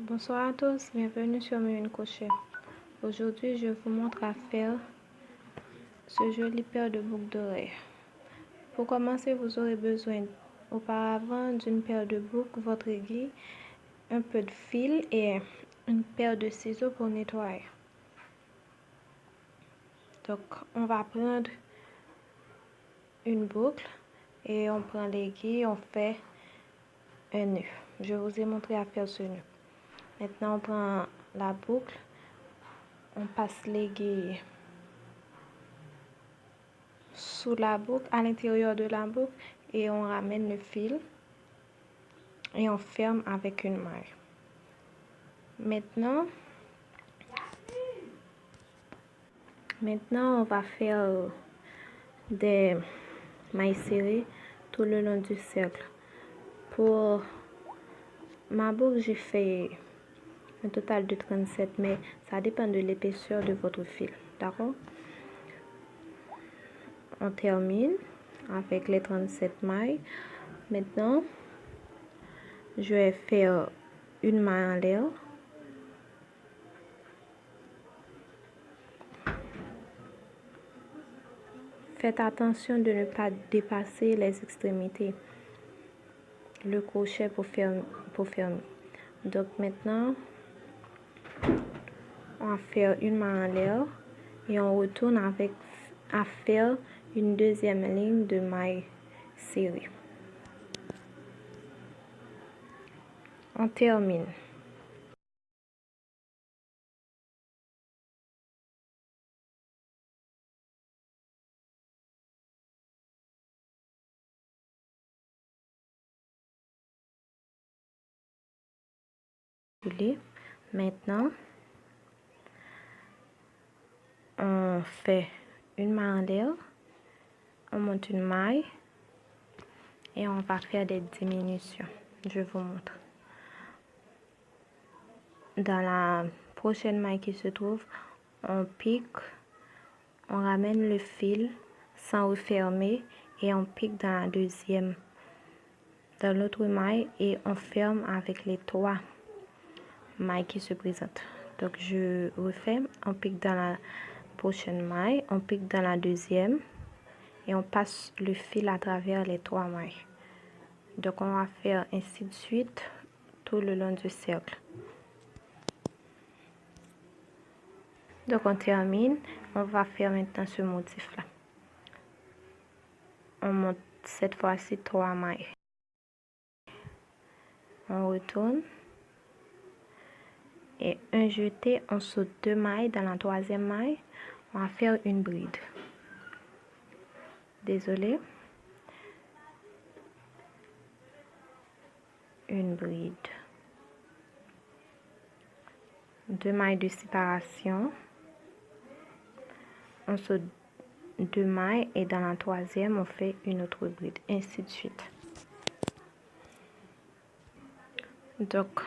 Bonsoir à tous, bienvenue sur Crochet. Aujourd'hui, je vous montre à faire ce joli paire de boucles d'oreilles. Pour commencer, vous aurez besoin auparavant d'une paire de boucles, votre aiguille, un peu de fil et une paire de ciseaux pour nettoyer. Donc, on va prendre une boucle et on prend l'aiguille, on fait un nœud. Je vous ai montré à faire ce nœud. Maintenant, on prend la boucle, on passe l'aiguille sous la boucle, à l'intérieur de la boucle, et on ramène le fil et on ferme avec une maille. Maintenant, on va faire des mailles serrées tout le long du cercle. Pour ma boucle, j'ai fait un total de 37, mais ça dépend de l'épaisseur de votre fil, d'accord? On termine avec les 37 mailles. Maintenant, je vais faire une maille en l'air. Faites attention de ne pas dépasser les extrémités, le crochet pour fermer. Donc maintenant, on va faire une maille en l'air et on retourne à faire une deuxième ligne de mailles serrées. On termine. Maintenant, on fait une maille en l'air, on monte une maille et on va faire des diminutions. Je vous montre. Dans la prochaine maille qui se trouve, on pique, on ramène le fil sans refermer et on pique dans la deuxième, dans l'autre maille, et on ferme avec les 3 mailles qui se présentent. Donc je refais, on pique dans la prochaine maille, on pique dans la deuxième et on passe le fil à travers les 3 mailles. Donc on va faire ainsi de suite tout le long du cercle. Donc on termine, on va faire maintenant ce motif là. On monte cette fois-ci 3 mailles. On retourne et un jeté, on saute 2 mailles. Dans la troisième maille, on va faire une bride. Désolée. Une bride. 2 mailles de séparation. On saute 2 mailles et dans la troisième, on fait une autre bride. Ainsi de suite. Donc,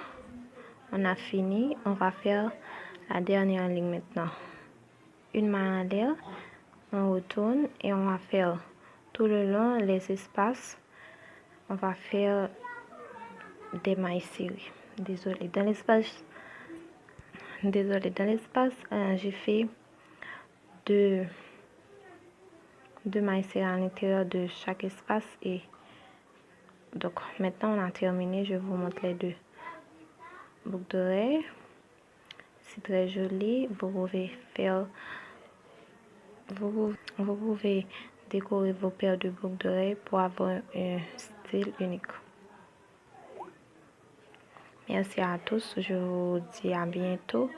on a fini. On va faire la dernière ligne maintenant. Une maille en l'air, on retourne et on va faire tout le long les espaces. On va faire des mailles serrées. Désolée, dans l'espace, j'ai fait deux mailles serrées à l'intérieur de chaque espace. Et donc maintenant on a terminé. Je vous montre les 2 boucles d'oreilles. C'est très joli. Vous pouvez décorer vos paires de boucles d'oreilles pour avoir un style unique. Merci à tous. Je vous dis à bientôt.